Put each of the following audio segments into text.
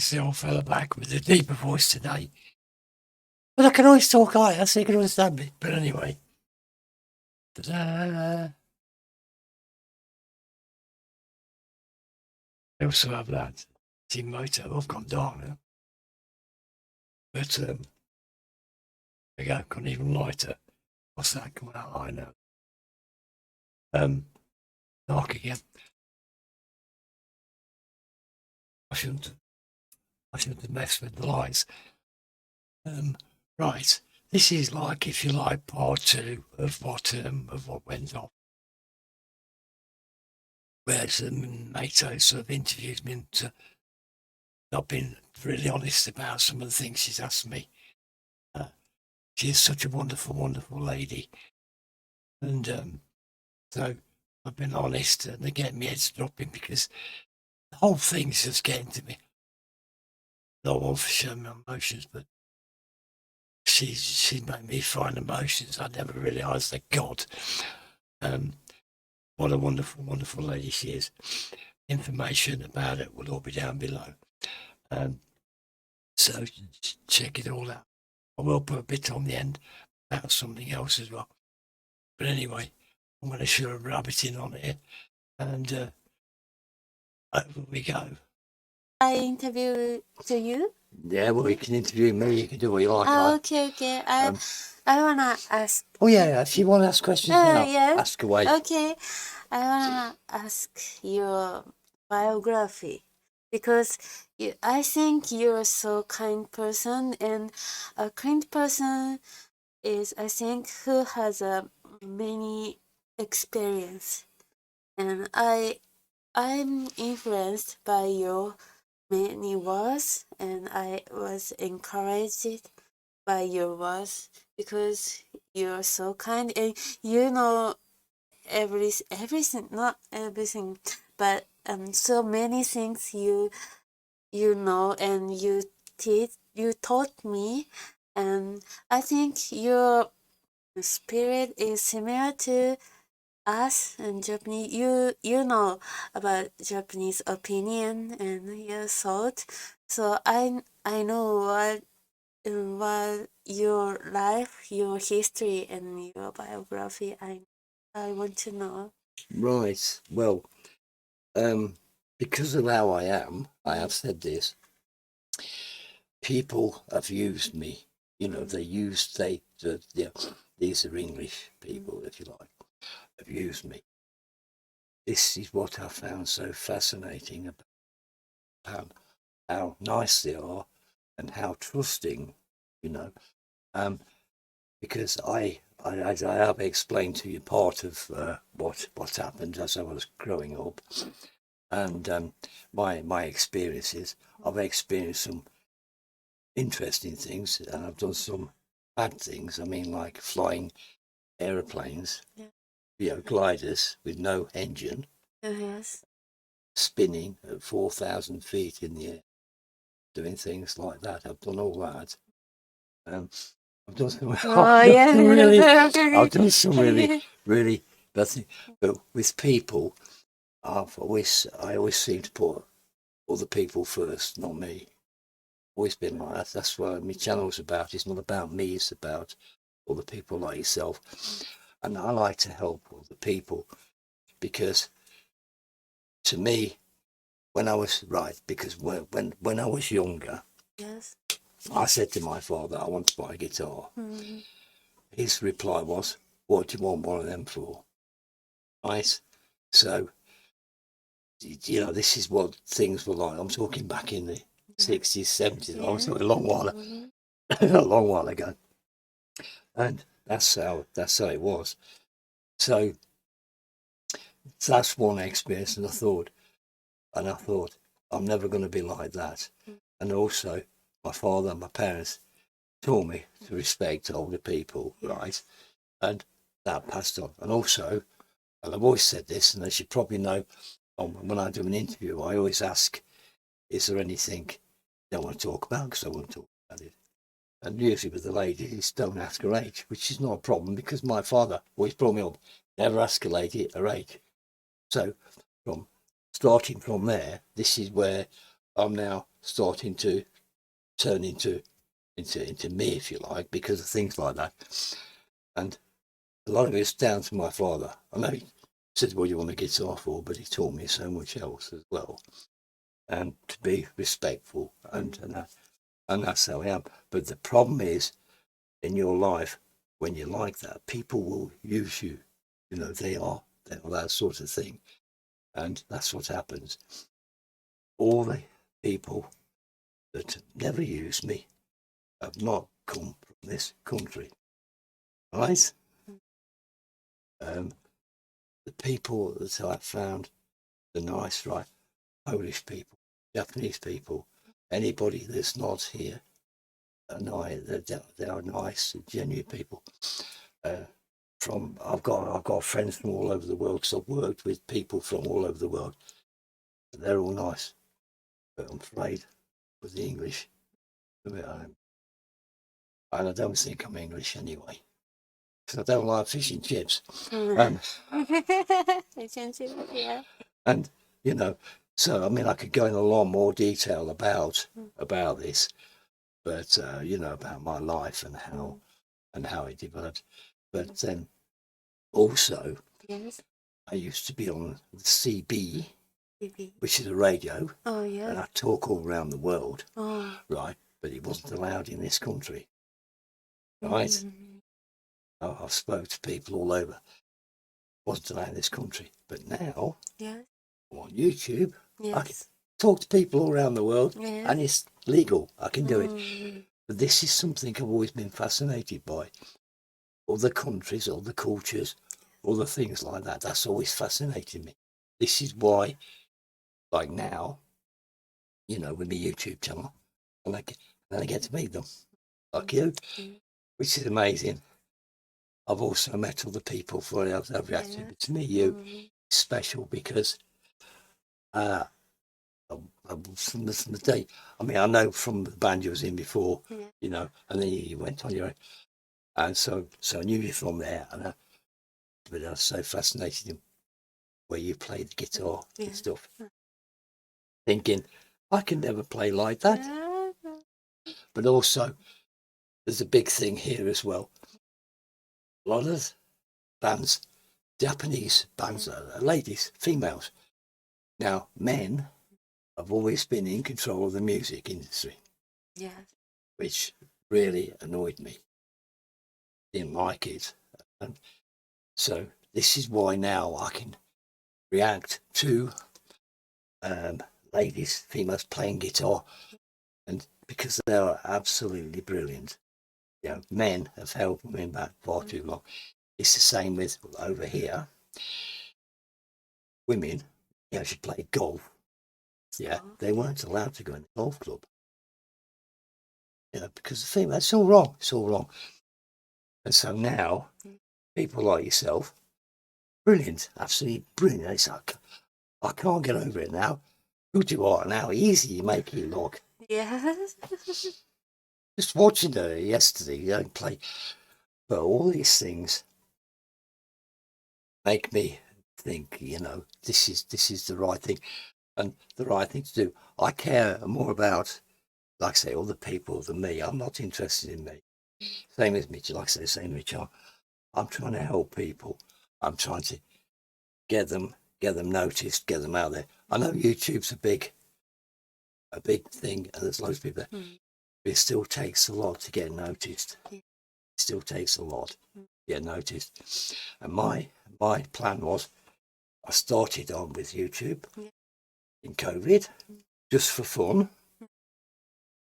obviously I fell back with a deeper voice today. But I can always talk higher, so you can understand me. But anyway. Ta-da! I also have that Team Mayto. I've gone dark now. But there you go, gone even lighter. What's that coming out high now? Dark again. I shouldn't have messed with the lights. Right. This is like, if you like, part two of what went on. Where Mayto sort of interviewed me and I've been really honest about some of the things she's asked me. She is such a wonderful, wonderful lady. And so I've been honest, and they're getting me heads dropping because the whole thing's just getting to me. Not all for showing my emotions, but she made me find emotions I never realised that God. What a wonderful, wonderful lady she is. Information about it will all be down below. So check it all out. I will put a bit on the end about something else as well. But anyway, I'm going to show a rabbit in on it, and over we go. I interview to you? Yeah, well, you can interview me. You can do what you like. Okay. I wanna ask. Oh yeah, if you want to ask questions now, yes. ask away. Okay, I wanna ask your biography because I think you're so kind person, and a kind person is, I think, who has a many experience, and I'm influenced by your many words, and I was encouraged by your words because you're so kind and you know everything, not everything, but so many things you know, and you taught me, and I think your spirit is similar to us and Japanese. You know about Japanese opinion and your thought, so I know what your life, your history, and your biography. I want to know. Right. Well, because of how I am, I have said this. People have used me. You know, these are English people, if you like, have used me. This is what I found so fascinating about how nice they are and how trusting, you know. Because I have explained to you part of what happened as I was growing up, and my experiences. I've experienced some interesting things, and I've done some bad things. I mean, like flying aeroplanes, gliders with no engine, Yes. spinning at 4,000 feet in the air, doing things like that. I've done all that. I've done some, I've done some really bad things. But with people, I always seem to put other people first, not me. Always been like that. That's what my channel's about. It's not about me, it's about other people like yourself. And I like to help other people because to me, when I was because when I was younger, Yes. I said to my father, I want to buy a guitar. Mm-hmm. His reply was, what do you want one of them for? Right? So, this is what things were like. I'm talking back in the 60s, 70s. I'm talking a long while ago. And that's how it was. So that's one experience, and I thought, I'm never going to be like that. And also, my father and my parents taught me to respect older people, right? And that passed on. And also, and I've always said this, and as you probably know, when I do an interview, I always ask, is there anything you don't want to talk about? Because I won't talk about it. And usually with the ladies, don't ask her age, which is not a problem because my father always brought me up, never ask a lady her age. So starting from there, this is where I'm now starting to turn into me, if you like, because of things like that. And a lot of it's down to my father. I know he said, "What do you want a guitar for?" But he taught me so much else as well, and to be respectful, and that's how I am. But the problem is, in your life, when you're like that, people will use you. You know, they are that sort of thing, and that's what happens. All the people that never use me have not come from this country, right? Um, the people that I found are nice, right? Polish people, Japanese people, anybody that's not here are nice. They are nice, genuine people. I've got friends from all over the world, because I've worked with people from all over the world. They're all nice, but I'm afraid with the English, and I don't think I'm English anyway, because I don't like fish and chips. Mm. Yeah. And you know, so I mean, I could go in a lot more detail about this, but you know, about my life and how it developed. But then also, Yes. I used to be on the CB, Maybe. which is a radio, Oh and yeah. I talk all around the world, Oh. right? But it wasn't allowed in this country, right? I spoke to people all over. Wasn't allowed in this country, but now Yes. I'm on YouTube. I can Yes. talk to people all around the world, Yes. and it's legal. I can do it. Mm. But this is something I've always been fascinated by. Other countries, other cultures, other things like that. That's always fascinated me. This is why, like now, you know, with my YouTube channel, and I get to meet them, like you, which is amazing. I've also met other people for it. I've reacted, but to me, you special because from the day, I mean, I know from the band you was in before, you know, and then you went on your own, and so I knew you from there, but I was so fascinated in where you play the guitar and stuff, thinking I can never play like that. But also, there's a big thing here as well. A lot of bands, Japanese bands, ladies, females. Now, men have always been in control of the music industry, which really annoyed me. Didn't like it. And so this is why now I can react to ladies, females playing guitar, and because they are absolutely brilliant. You know, men have held women back far too long. It's the same with over here. Women, you know, she played golf. Yeah, they weren't allowed to go in the golf club. You know, because the female, it's all wrong. It's all wrong. And so now, people like yourself, brilliant, absolutely brilliant. It's like, I can't get over it now. Good you are, and how easy you make it look. Yes. Just watching her yesterday, you know, play. But all these things make me think, you know, this is the right thing, and the right thing to do. I care more about, like I say, other people than me. I'm not interested in me. Same as Mitchell, like I say, same as Mitchell. I'm trying to help people. I'm trying to get them noticed, get them out there. I know YouTube's a big thing, and there's loads of people there. But it still takes a lot to get noticed. It still takes a lot to get noticed. And my plan was, I started on with YouTube in COVID just for fun,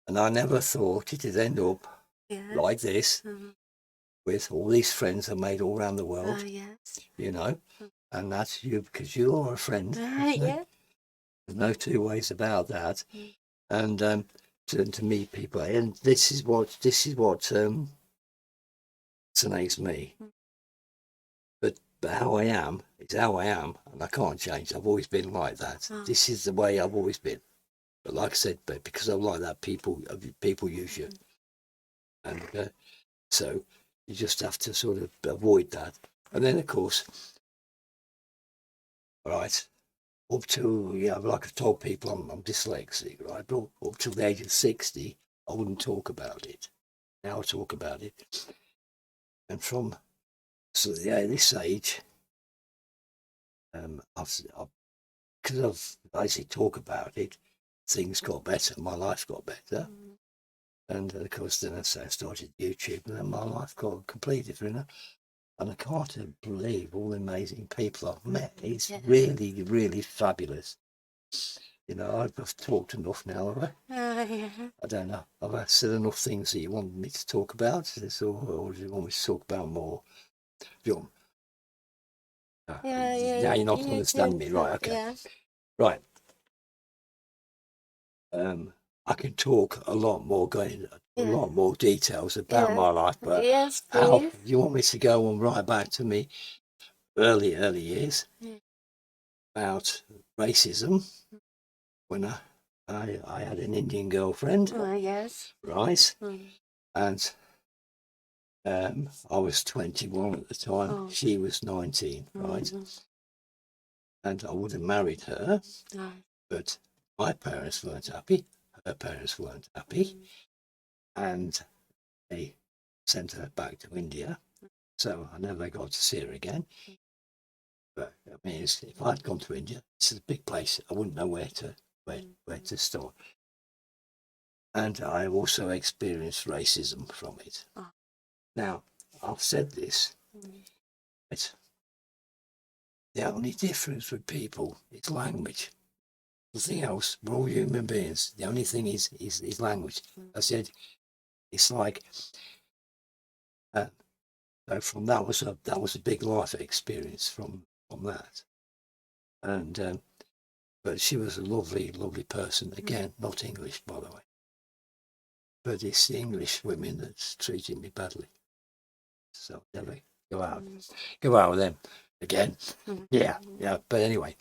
and I never thought it'd end up like this with all these friends I made all around the world. You know, and that's you, because you are a friend. There's no two ways about that. And to meet people, and this is what fascinates me. But how I am is how I am, and I can't change. I've always been like that. This is the way I've always been. But like I said, but because I'm like that, people use you, and so you just have to sort of avoid that. And then, of course, all right, up to, yeah, like I've told people, I'm dyslexic, right? But up till the age of 60, I wouldn't talk about it. Now I talk about it. And from this age, because I've basically talk about it, things got better, my life got better. And of course, then I started YouTube, and then my life got completely different. And I can't believe all the amazing people I've met. It's really, really fabulous. You know, I've talked enough now, have I? Yeah. I don't know. I've said enough things that you want me to talk about, or do you want me to talk about more? John, now you're not understanding me, right? Okay, Yeah. right. I can talk a lot more, go into a lot more details about my life, but Yes, how please. you want me to go on right back to me early years about racism when I had an Indian girlfriend, Yes. right? And I was 21 at the time. She was 19, right? And I would have married her, but my parents weren't happy. Her parents weren't happy, and they sent her back to India. So I never got to see her again. But I mean, if I'd gone to India, it's a big place. I wouldn't know where to start. And I also experienced racism from it. Now, I've said this. It's the only difference with people is language. Nothing else. We're all human beings. The only thing is language. I said it's like so from that was a big life experience from that. And but she was a lovely, lovely person. Again, not English, by the way. But it's the English women that's treating me badly. So never go out with them again. Yeah. But anyway,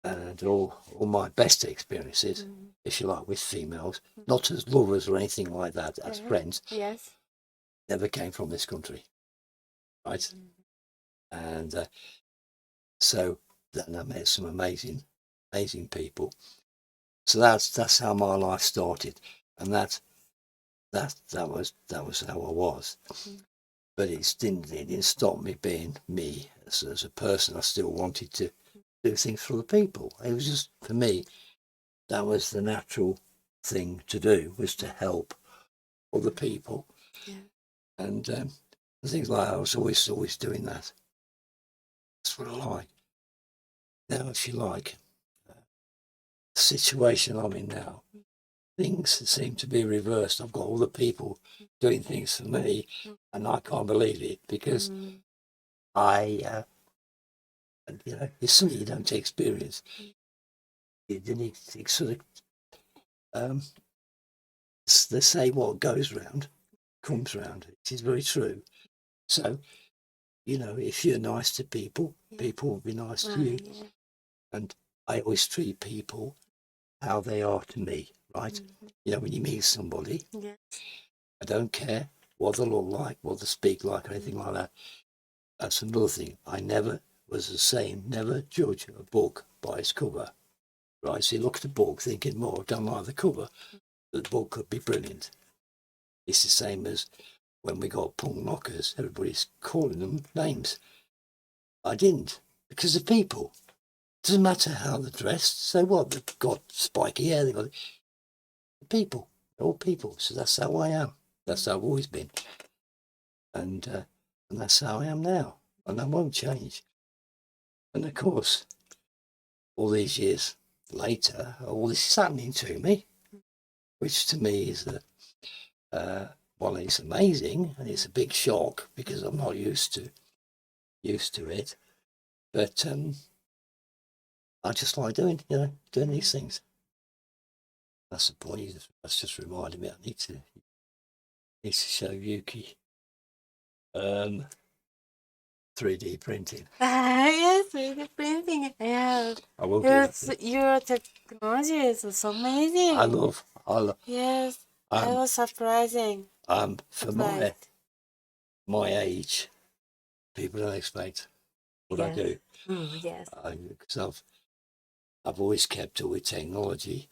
and all my best experiences, if you like, with females, not as lovers or anything like that, as friends, never came from this country, right? And so then I met some amazing people. So that's how my life started, and that was how I was. But it didn't stop me being me as a person. I still wanted to do things for the people. It was just, for me, that was the natural thing to do, was to help other people. And things like that, I was always doing that. That's what I like. Now, if you like, the situation I'm in now, things seem to be reversed. I've got all the people doing things for me, and I can't believe it, because I, it's something you don't experience. You sort of, they say what goes round comes round. It is very true. So, if you're nice to people, people will be nice to you. And I always treat people how they are to me, right? When you meet somebody, I don't care what they look like, what they speak like, or anything like that. That's another thing. I never was the same, never judge a book by its cover, right? So you look at the book thinking, I don't like the cover, but the book could be brilliant. It's the same as when we got punk knockers, everybody's calling them names. I didn't, because the people. It doesn't matter how they're dressed. So what? They've got spiky hair. They've got the people. They're all people. So that's how I am. That's how I've always been. And that's how I am now. And that won't change. And of course, all these years later, all this is happening to me, which to me is well, it's amazing, and it's a big shock because I'm not used to it. But I just like doing these things. That's the point. That's just reminded me I need to show Yuki 3D printing. Yes, 3D printing. Yeah. I will do that. Your technology is so amazing. I love. Yes, I was surprising. For my age, people don't expect what I do. Yes. Because I've always kept up with technology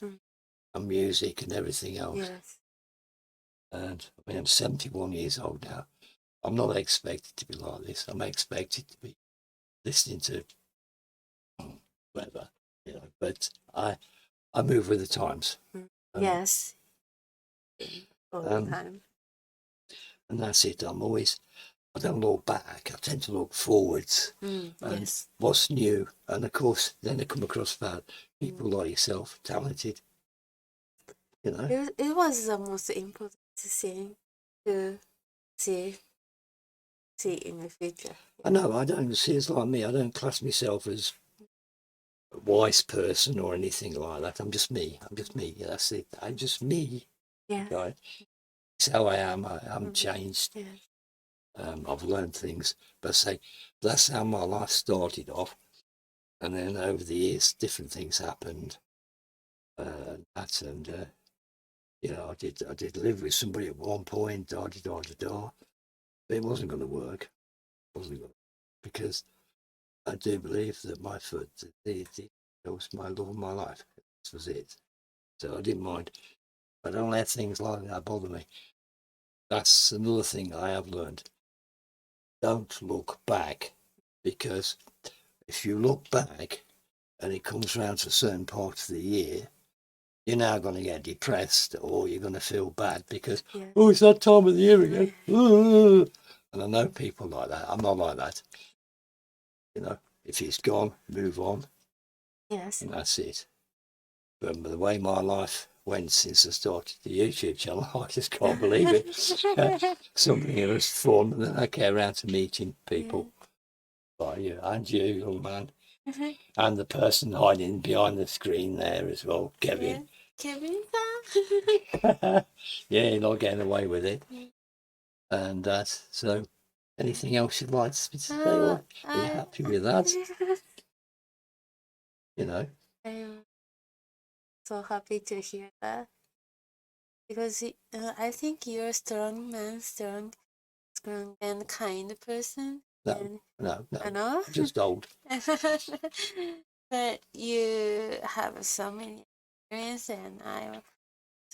and music and everything else. Yes. And I mean, I'm 71 years old now. I'm not expected to be like this. I'm expected to be listening to whatever, you know. But I move with the times. Yes. All the time. And that's it. I don't look back. I tend to look forwards. And Yes. what's new. And of course, then I come across about people like yourself, talented. You know. It was the most important thing to see in the future. I know. I don't see it's like me. I don't class myself as a wise person or anything like that. I'm just me. Yeah, that's it. I'm just me. Yeah. Right? It's how I am. I haven't changed. Yes. I've learned things, but say that's how my life started off, and then over the years, different things happened. You know, I did live with somebody at one point. But it wasn't going to work. It wasn't going to, because I do believe that my foot, it was my love of my life. This was it. So I didn't mind. I don't let things like that bother me. That's another thing I have learned. Don't look back, because if you look back and it comes round to a certain part of the year, you're now going to get depressed, or you're going to feel bad because, oh, it's that time of the year again. And I know people like that. I'm not like that. You know, if it's gone, move on. Yes. And that's it. But the way my life went since I started the YouTube channel, I just can't believe it. Something has formed, and then I get around to meeting people like you and you, young man, and the person hiding behind the screen there as well, Kevin. Kevin. Yeah, you're not getting away with it. And that. So, anything else you'd like to say? Or are you happy with that? You know. I'm so happy to hear that, because I think you're a strong man, strong and kind person. No, I know. just old. But you have so many experience, and I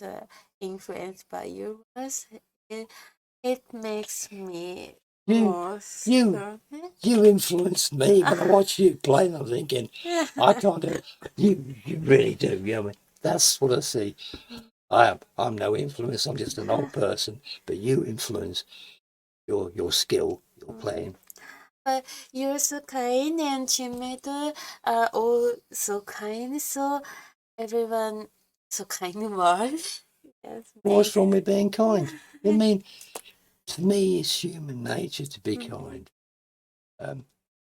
was influenced by your words. It makes me more strong. You influenced me. When I watch you play, I'm thinking, I can't do it. You really do. You know, that's what I see. I'm no influence. I'm just an old person. But you influence your skill, your playing. But you're so kind, and teammates are all so kind. So everyone so kind word. Yes, What's wrong with being kind? I mean, to me, it's human nature to be kind. I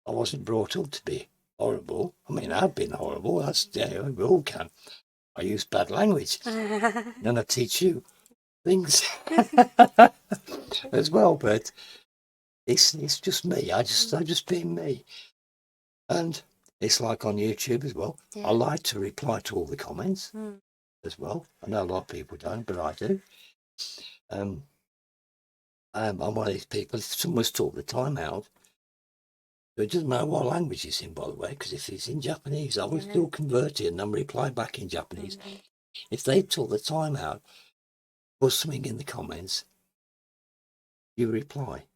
wasn't brought up to be horrible. I mean, I've been horrible. That's, yeah, we all can. I use bad language. And I teach you things as well. But it's just me. I just being me. And it's like on YouTube as well. I like to reply to all the comments as well. I know a lot of people don't, but I do. I'm one of these people. If someone's took the time out, it doesn't matter what language it's in, by the way, because if it's in Japanese, I will still convert it and then reply back in Japanese. If they took the time out, put something in the comments, you reply.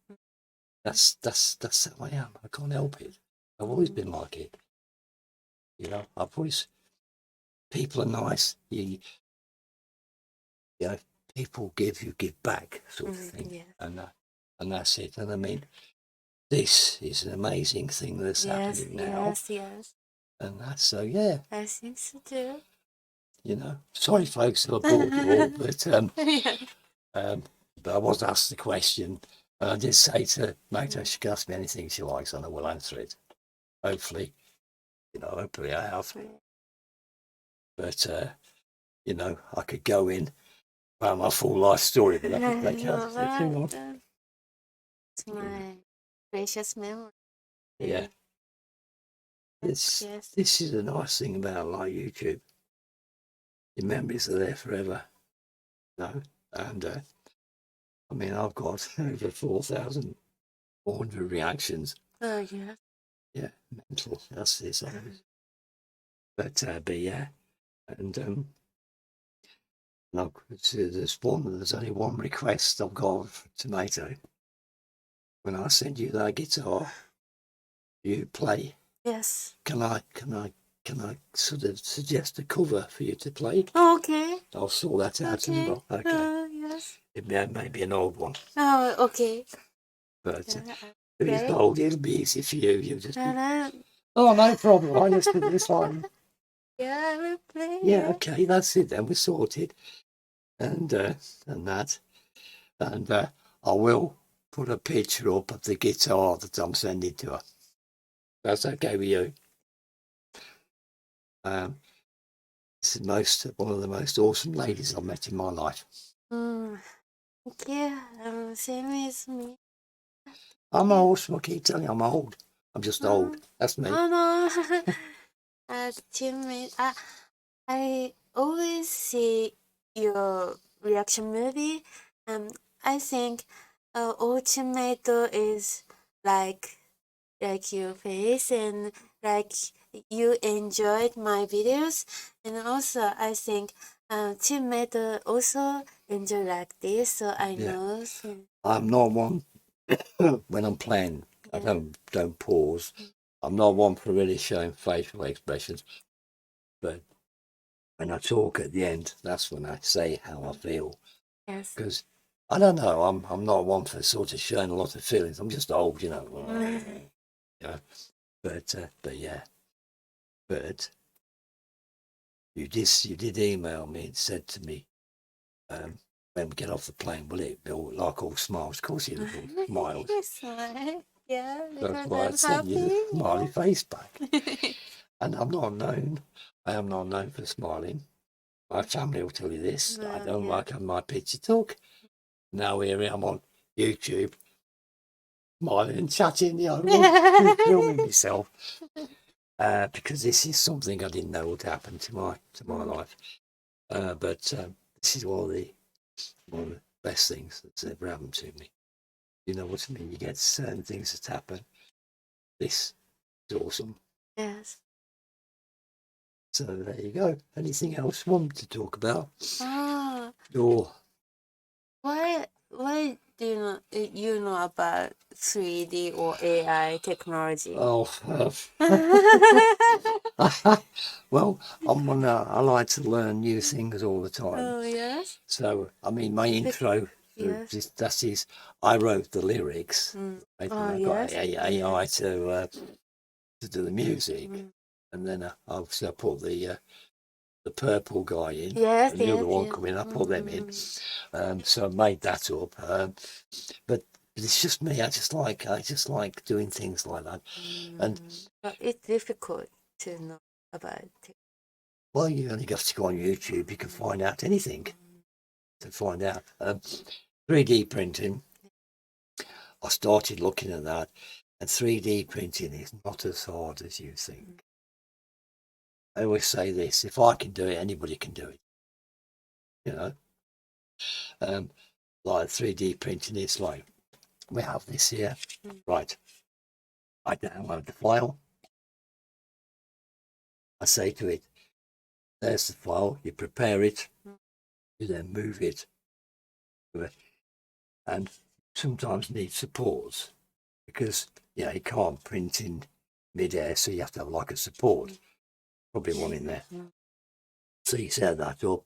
That's how I am. I can't help it. I've always been like it. You know, I've always, people are nice. You know, people give, you give back, sort of thing. And that's it. And I mean, this is an amazing thing that's happening now. Yes. And that's so, yeah. I think so too. You know, sorry, folks, that I bored you all, but I was asked the question, and I did say to Mayto, she can ask me anything she likes, and I will answer it. Hopefully, you know, hopefully I have. But you know, I could go in about my full life story, but I think they can't say too much. It's my precious memory. Yeah. This is a nice thing about like YouTube. Your memories are there forever. No, and I mean, I've got over 4,400 reactions. Oh yeah. Yeah, mental. That's this. But yeah, and no, there's only one request I've got for Tomato. When I send you that guitar, you play. Yes. Can I sort of suggest a cover for you to play? Okay. I'll sort that out as well. Okay. Yes. It may be an old one, Oh, okay. but Yeah, if it's okay. old, it'll be easy for you. You just And oh, no problem. I just do this line. yeah, I will play. Yeah, okay, that's it. Then we're sorted, and that, and I will put a picture up of the guitar that I'm sending to her. That's okay with you. This is one of the most awesome ladies I've met in my life. Thank you. Same as me. I'm old. I keep telling you I'm old. I'm just old. That's me. Oh no. Teammate, I always see your reaction movie. I think ultimate is like your face and like you enjoyed my videos, and also I think teammate also enjoy like this, so I know. So, I'm not one when I'm playing. I yeah. don't pause. I'm not one for really showing facial expressions, but when I talk at the end, that's when I say how I feel. Yes. Because I don't know, I'm not one for sort of showing a lot of feelings. I'm just old, you know. Yeah. But yeah, but you did email me and said to me, when we get off the plane, will it be all smiles? Of course, it'll be all smiles. Smile. Yeah, That's because why I I'm sent you the happy. smiley face back. And I am not known for smiling. My family will tell you this. I don't like having my picture took. Now here I am on YouTube, smiling and chatting, filming myself. Because this is something I didn't know would happen to my life. But this is one of the best things that's ever happened to me. You know what I mean? You get certain things that happen. This is awesome. Yes. So there you go. Anything else you want to talk about? Ah, Or why do you know about 3D or AI technology? oh, well, I like to learn new things all the time. Oh yes. So I mean, my intro, Yes. that is, I wrote the lyrics. I got yes. AI to do the music, and then obviously I put the purple guy in, Yes. and the other one come in. I put them in. So I made that up. But it's just me. I just like doing things like that. And But it's difficult to know about it. well, you only have to go on YouTube. You can find out anything to find out. 3D printing. I started looking at that, and 3D printing is not as hard as you think. I always say this: if I can do it, anybody can do it. You know, like 3D printing is like we have this here, right? I download the file. I say to it, there's the file. You prepare it. You then move it, and sometimes need supports because it can't print in mid-air, so you have to have like a support. Probably one in there. So you set that up,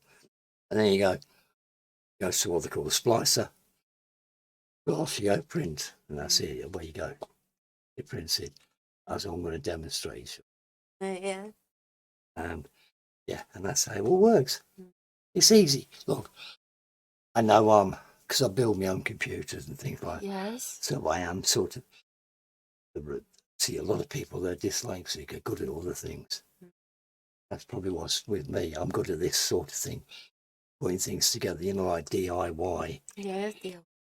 and then you go to what they call the splicer. Well, off you go, print, and that's it. Away you go. It prints it, as I'm going to demonstrate. Yeah. And and that's how it all works. It's easy. Look, I know because I build my own computers and things like that. Yes. So I am sort of see a lot of people they're dyslexic, are good at other things. That's probably what's with me. I'm good at this sort of thing, putting things together, like DIY. Yes.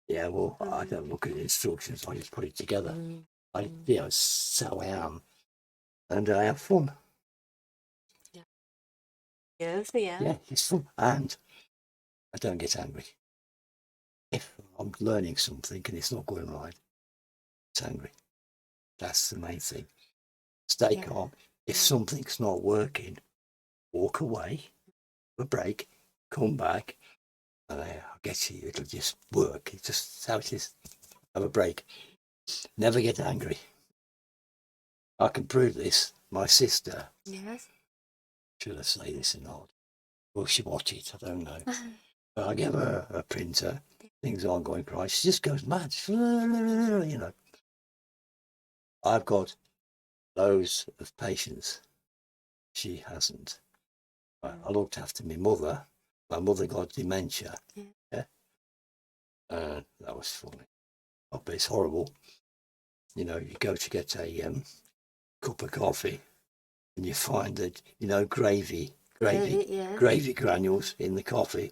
Yeah, well, I don't look at instructions. I just put it together. So I am, and I have fun. Yes. Yeah, it's fun, and I don't get angry. If I'm learning something and it's not going right, it's angry. That's the main thing. Stay calm. If something's not working, walk away, have a break, come back, and I get you. It'll just work. It's just how it is. Have a break. Never get angry. I can prove this. My sister, Yes. should I say this or not? Will she watch it? I don't know. But I give her a printer. Things aren't going right. She just goes mad. You know. I've got loads of patience. She hasn't. I looked after my mother. My mother got dementia. Yeah. That was funny. Oh, but it's horrible. You know, you go to get a cup of coffee and you find that, you know, gravy granules in the coffee.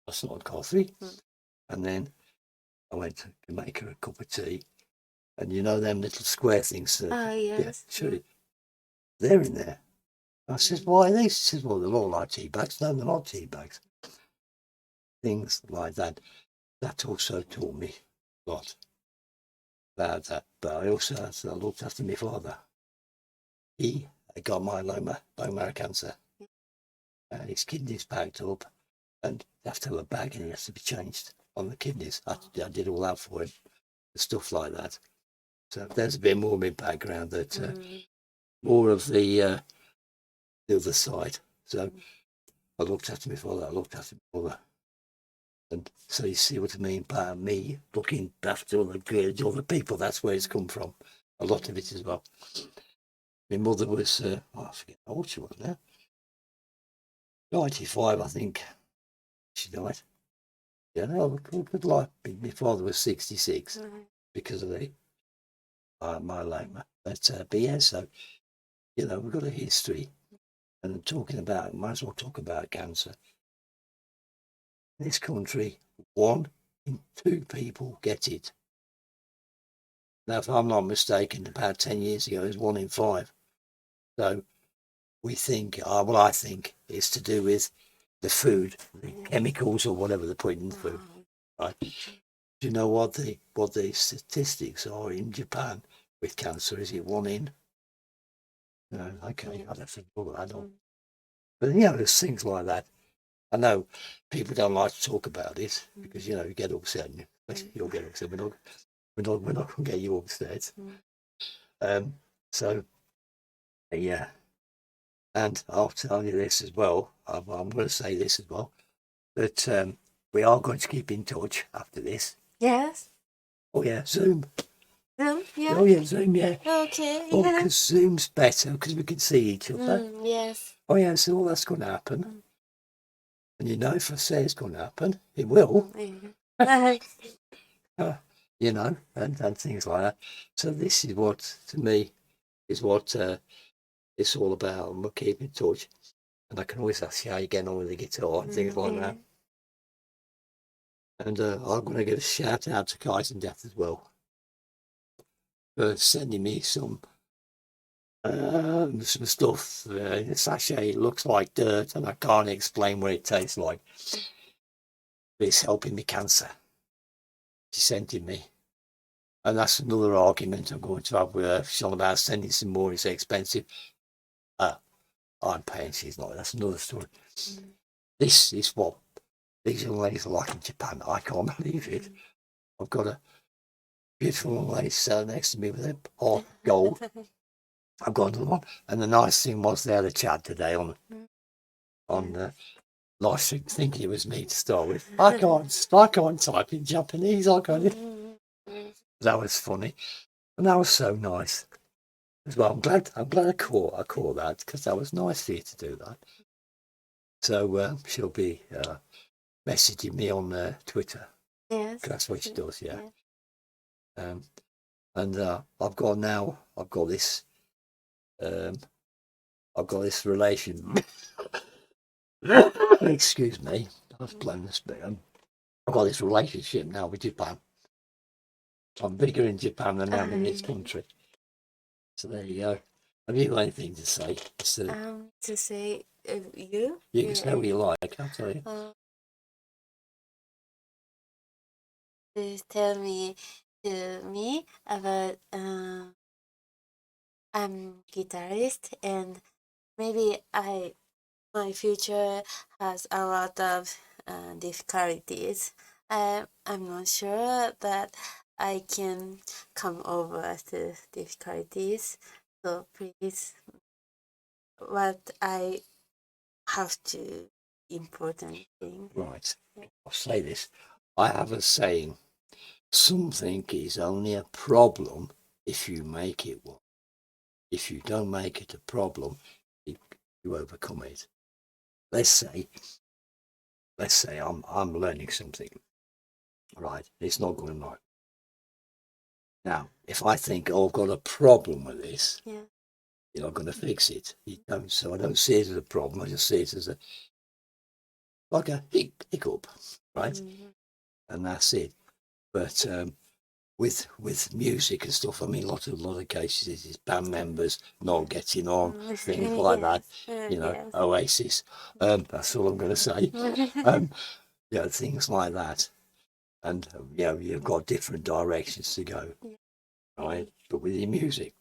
That's not coffee. And then I went to make her a cup of tea, and you know them little square things that Yes. they're in there. I said, why are these? She says, well, they're all like tea bags. No, they're not tea bags. Things like that. That also taught me a lot about that. But I also looked after my father. He got myeloma, bone marrow cancer. His kidneys packed up, and they have to have a bag and it has to be changed on the kidneys. I did all that for him, stuff like that. So there's a bit more of my background, that more of the other side. So I looked after my father, I looked after my mother. And so you see what I mean by me looking after other people. That's where it's come from. A lot of it as well. My mother was, I forget how old she was now. 95, I think. She died. Yeah, no, good life. My father was 66 because of the myeloma. But yeah, so, you know, we've got a history. And talking about, might as well talk about cancer. In this country, 1 in 2 people get it. Now, if I'm not mistaken, about 10 years ago, it was 1 in 5. So we think, what I think is to do with the food, the chemicals or whatever they put in the food. Right? Do you know what the statistics are in Japan with cancer? Is it 1 in? No, okay, I don't think all that on. But you know, there's things like that. I know people don't like to talk about it because, you know, you get upset. You'll get upset. We're not going to get you upset. So yeah, and I'll tell you this as well. I'm going to say this as well, that we are going to keep in touch after this. Yes. Oh yeah, Zoom. Zoom. Yeah. Oh yeah, Zoom. Yeah. Okay. Oh, because Zoom's better because we can see each other. Yes. Oh yeah, so all that's going to happen. And you know, if I say it's going to happen, it will. You know, and things like that. So this is what, to me, is what it's all about, and we'll keep in touch. And I can always ask you how you're getting on with the guitar and things like that. And I'm going to give a shout out to Kaizen Death as well for sending me some stuff. The sachet looks like dirt, and I can't explain what it tastes like. But it's helping me cancer. She sent it me. And that's another argument I'm going to have with her. She's on about sending some more, it's expensive. I'm paying, she's not. That's another story. This is what these young ladies are like in Japan. I can't believe it. I've got a beautiful young lady sitting next to me with a heart of gold. I've got another one. And the nice thing was they had a chat today on live stream, thinking it was me to start with. I can't type in Japanese. I can't. That was funny. And that was so nice as well. I'm glad I caught that, because that was nice for you to do that. So she'll be messaging me on Twitter. Yes. That's what she does, yeah. And I've got this relation. Excuse me, I was blowing this bit. I've got this relationship now with Japan. I'm bigger in Japan than I am in this country. So there you go. Have you got anything to say? To say you? You can say what you like, I'll tell you. Please tell me about I'm guitarist, and maybe my future has a lot of difficulties. I'm not sure that I can come over to difficulties. So please, what I have to important thing. Right. I'll say this. I have a saying, something is only a problem if you make it one. If you don't make it a problem, you overcome it. Let's say I'm learning something, right? It's not going right. Now, if I think, oh, I've got a problem with this, Yeah. you're not going to fix it. You don't. So I don't see it as a problem. I just see it as like a hiccup, right? Mhm. And that's it. But with music and stuff, I mean, a lot of cases is band members not getting on, things like that. Yes. You know, Yes. Oasis. That's all I'm going to say. Things like that. And you've got different directions to go, right? But with your music,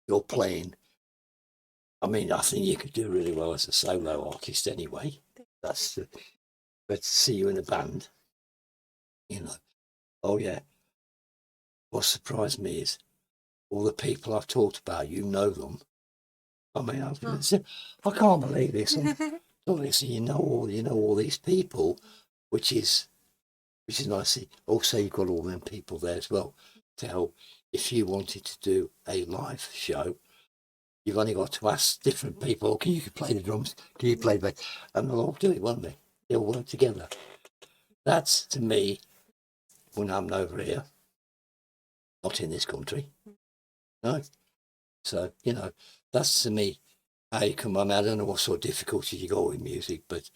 you're playing. I mean, I think you could do really well as a solo artist anyway. But to see you in a band, oh yeah. What surprised me is all the people I've talked about, you know them. I mean, I can't believe this. Obviously, you know all these people, which is nice. Also, you've got all them people there as well to help. If you wanted to do a live show, you've only got to ask different people. Can you play the drums? Can you play the bass? And they'll all do it, won't they? They'll work together. That's to me when I'm over here, not in this country. No. So that's to me how you come on. I don't know what sort of difficulty you got with music, but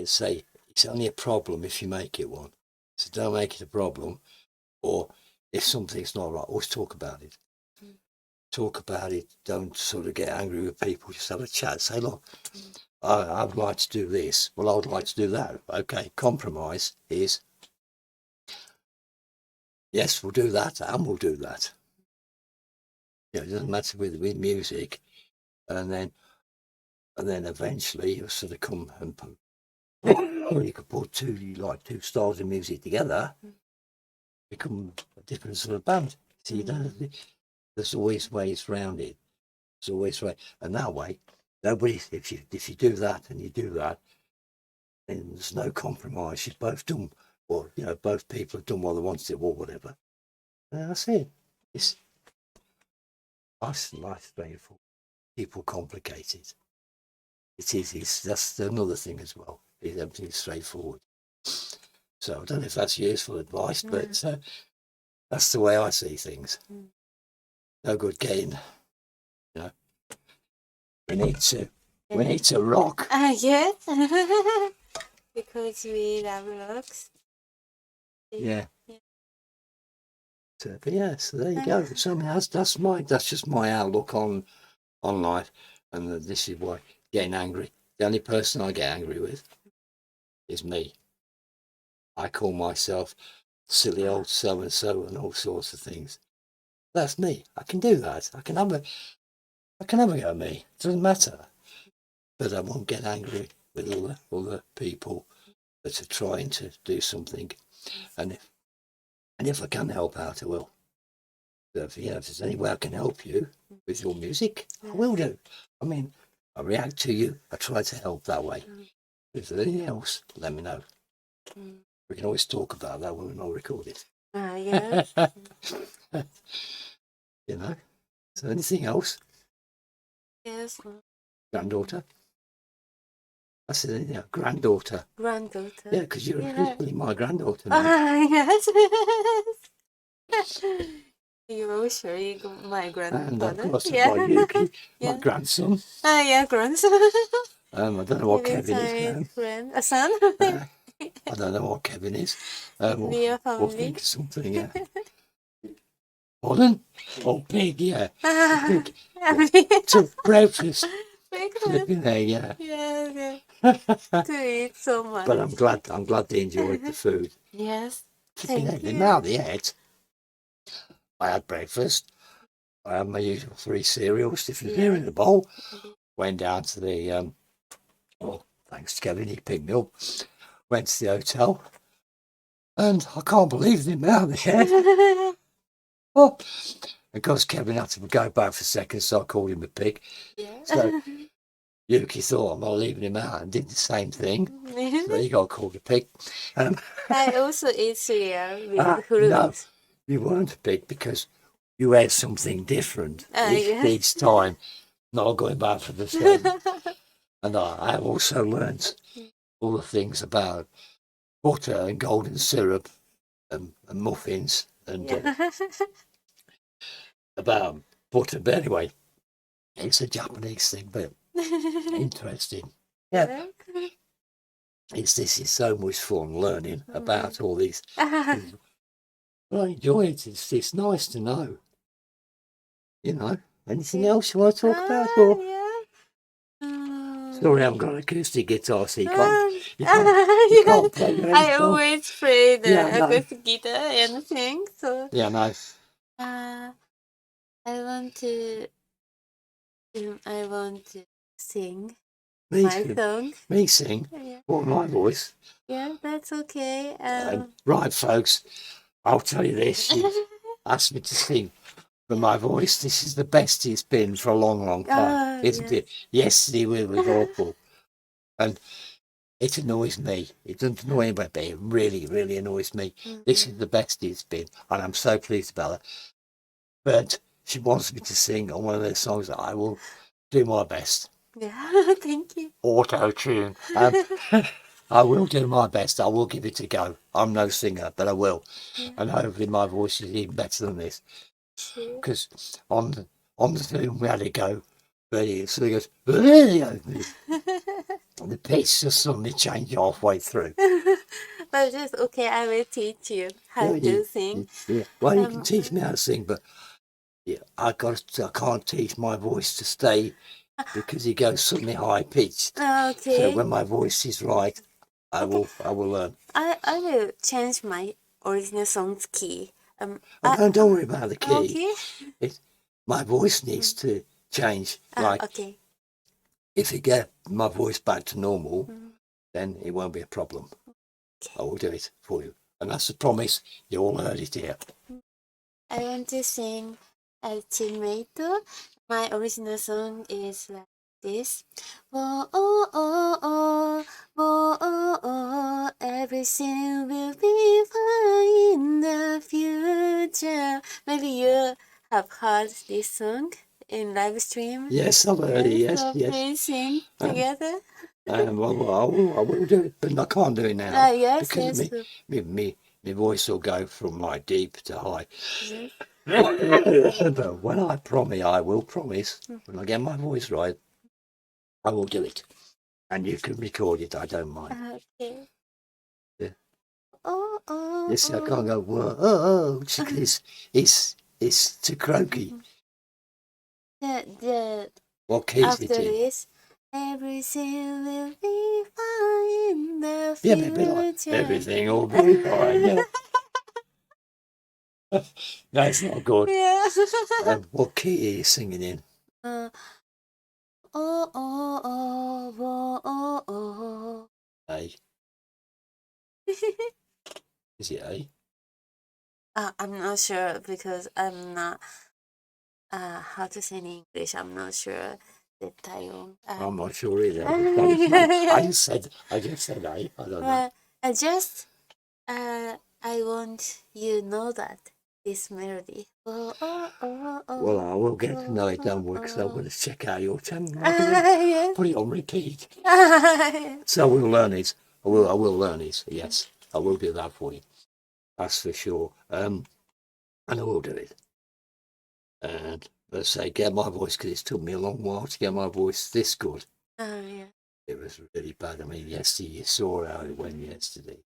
say it's only a problem if you make it one. So don't make it a problem. Or if something's not right, always talk about it. Talk about it. Don't sort of get angry with people. Just have a chat. Say, look, I would like to do this. Well, I would like to do that. Okay, compromise is, yes, we'll do that and we'll do that. It doesn't matter with music. And then eventually you'll sort of come and put, or you could put two styles of music together, become a different sort of band. So there's always ways around it. There's always way, and that way, nobody. If you do that and you do that, then there's no compromise. You've both done, or both people have done what they wanted to, or whatever. And that's it. It's life painful. People complicate it. It is. That's another thing as well. Everything's straightforward. So I don't know if that's useful advice, but that's the way I see things. No good getting, we need to rock. Yes. Because we love rocks. Yeah. So, but so there you go. So I mean, that's just my outlook on life, and this is why getting angry. The only person I get angry with is me. I call myself silly old so and so and all sorts of things. That's me. I can do that. I can have a go at me. It doesn't matter. But I won't get angry with all the people that are trying to do something. And if I can help out, I will. So if there's any way I can help you with your music, I will do. I mean, I react to you. I try to help that way. If there's anything else, let me know. We can always talk about that when we're not recording. Yeah. So anything else? Yes. Granddaughter? I said, granddaughter. Granddaughter. Yeah, because you're officially my granddaughter. Yes. You're actually my grandfather. And of course, Yeah. my Yuki, my grandson. Yeah, grandson. I don't know what Kevin is. Friend, a son. I don't know what Kevin is. We are We'll family. think of something, yeah. Pardon? Oh, pig, yeah. Pig. To breakfast. Flipping there, yeah. Yeah. To eat so much. But I'm glad they enjoyed the food. Yes. Flipping there. Now they ate. I had breakfast. I had my usual 3 cereals, different Yeah. in the bowl. Went down to the, oh, thanks to Kevin, he picked me up. Went to the hotel. And I can't believe the amount they had. Oh, of course, Kevin had to go back for a second, so I called him a pig. Yeah. So Yuki thought I'm not leaving him out and did the same thing. So he got called a pig. I also eat cereal with fruit. No, you weren't a pig because you had something different Yeah. each time, not going back for the same. And I have also learnt all the things about butter and golden syrup and muffins and about butter. But anyway, it's a Japanese thing, but interesting. Yeah, this is so much fun learning about all these things. Well, I enjoy it. It's nice to know. You know, anything else you want to talk about? Or sorry, I haven't got an acoustic guitar, so you can't play your own I song. always play the Yeah, no. acoustic guitar and sing. So Yeah, no. I want to sing Me my too. song. Me sing. Yeah. What, my voice? Yeah, that's okay. Right, folks, I'll tell you this. You've asked me to sing. But my voice, this is the best it's been for a long, long time, isn't it? Yesterday was awful. And it annoys me. It doesn't annoy anybody, but it really, really annoys me. This is the best it's been, and I'm so pleased about it. But she wants me to sing on one of those songs that I will do my best. Yeah, thank you. Auto-tune. I will do my best. I will give it a go. I'm no singer, but I will. Yeah. And hopefully my voice is even better than this. Because on the Zoom we had it go, but it sort of goes, and the pitch just suddenly changed halfway through. But just okay, I will teach you how to sing. Yeah. Well, you can teach me how to sing, but yeah, I can't teach my voice to stay because it goes suddenly high pitched. Okay. So when my voice is right, I will learn. I will change my original song's key. Don't worry about the key. Okay. My voice needs to change. Like okay. if you get my voice back to normal, then it won't be a problem. I will do it for you. And that's a promise. You all heard it here. I want to sing Mayto. My original song is like this. Oh, oh, oh, oh, oh, oh, oh, everything will be fine in the future. Maybe you have heard this song in live stream. Yes, I've heard it. Yes, so yes. please sing together. Well, I will do it, but I can't do it now. Yes, because yes. my voice will go from like deep to high. Yes. But when I will promise, when I get my voice right, I will do it. And you can record it, I don't mind. Okay. Yeah. Oh, oh, Yes, I can't go, whoa, it's too croaky. What key is it after in? this, everything will be fine in the future. Yeah, maybe like, everything will be fine, yeah. That's not good. Yeah. What key are you singing in? Oh, oh, oh, oh, oh, oh. A. Is it A? I'm not sure because I'm not how to say in English. I'm not sure the title. I'm not sure either. I just said A. I don't know. I want you know that this melody. Oh, oh, oh, oh, Well, I will get to know it, don't worry, because I'm going to check out your channel. yes. Put it on repeat. So I will learn it. I will learn it. Yes, I will do that for you. That's for sure. And I will do it. And let's say, get my voice, because it's took me a long while to get my voice this good. Yeah. It was really bad. I mean, yesterday, you saw how it went yesterday.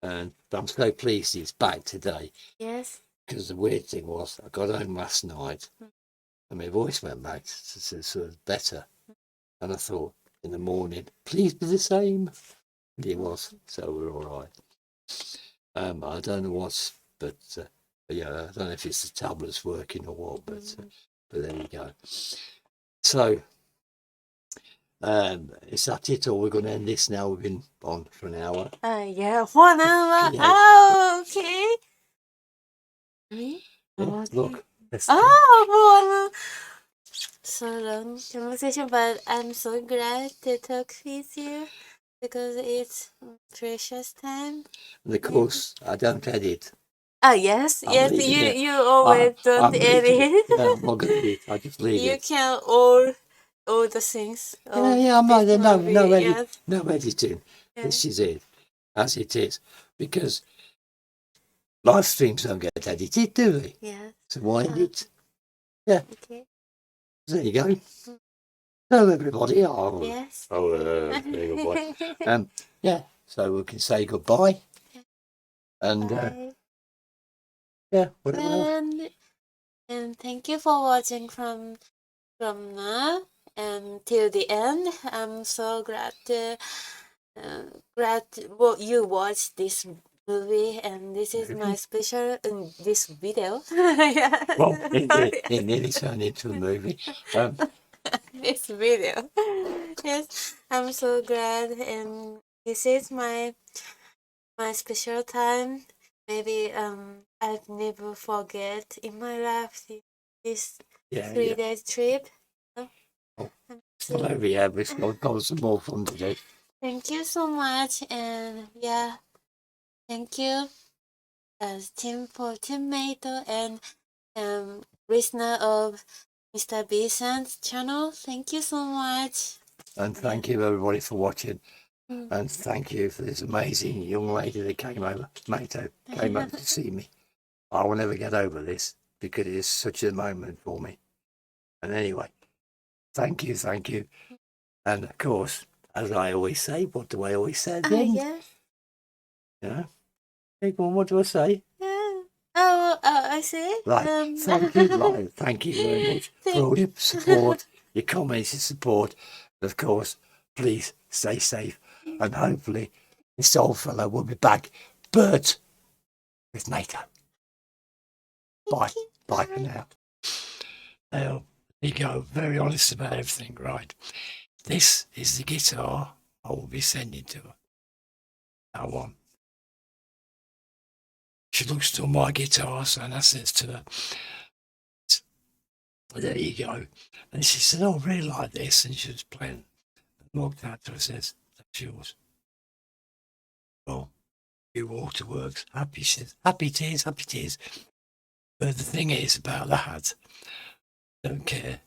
But I'm so pleased it's back today. Yes. Because the weird thing was, I got home last night and my voice went back to sort of better. And I thought, in the morning, please be the same. And it was, so we're all right. I don't know but Yeah, I don't know if it's the tablets working or what, but there you go. So, is that it, or we're going to end this now? We've been on for an hour. Yeah, 1 hour. Yeah. Oh, okay. Me? Yeah, Okay. look. Oh, so long conversation, but I'm so glad to talk with you because it's precious time. And of course, I don't edit. Ah, yes, I'm yes, leaving it. you always don't I'm leaving edit. it. Yeah, I'm not going to edit. I just leave You it. can all the things. Yeah, I'm not. This No, movie, no, yes. no editing. Yeah. This is it, as it is, because live streams don't get edited, do they? Yes. So why edit? Yeah. Okay. There you go. Hello, everybody. Oh, Yes. very good boy. Yeah. So we can say goodbye. And Bye. yeah, whatever else. And thank you for watching from now and till the end. I'm so glad well, you watched this movie, and this is my special in this video. Yeah. Well, it nearly turned into a movie. This video. Yes, I'm so glad, and this is my special time. Maybe I'll never forget in my life this 3 days trip. Still over here, but it's got some more fun to do. Thank you so much, and yeah, thank you as Tim Mayto and listener of Mr. Bson's channel. Thank you so much. And thank you everybody for watching. And thank you for this amazing young lady that came over, Mayto, came over to see me. I will never get over this because it is such a moment for me. And anyway, thank you. And of course, as I always say, what do I always say at the end? Yes. Yeah. Hey, go on, what do I say? I see. Right. Thank you very much for all your support, your comments, your support. And of course, please stay safe. And hopefully, this old fellow will be back. But with Mayto. Bye. Bye for now. Now, you go very honest about everything, right? This is the guitar I will be sending to her. Now on. She looks to my guitars and I says to her, there you go. And she said, oh, I really like this. And she was playing. I walked out to her and says, that's yours. Well, you Waterworks. Happy, she says, happy tears. But the thing is about that, I don't care.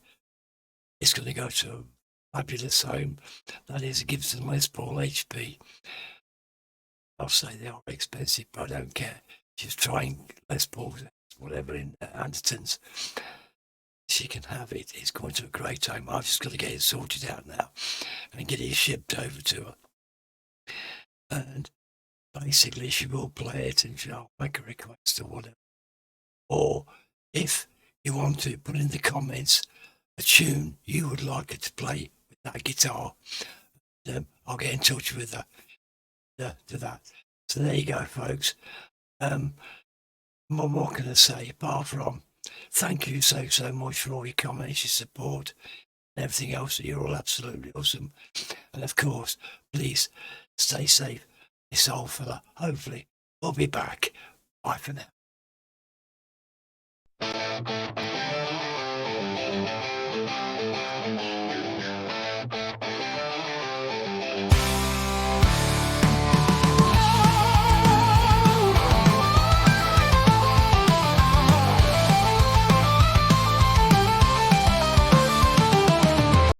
It's going to go to a fabulous home. That is a Gibson Les Paul HP. I'll say they are expensive, but I don't care. She's trying Les Pauls, whatever, in Andertons. She can have it. It's going to a great home. I've just got to get it sorted out now and get it shipped over to her. And basically, she will play it and she'll make a request or whatever. Or if you want to, put in the comments a tune you would like her to play with that guitar. I'll get in touch with her to that. So there you go, folks. What can I say apart from thank you so much for all your comments, your support, and everything else. You're all absolutely awesome. And of course, please stay safe. This old fella, hopefully, will be back. Bye for now.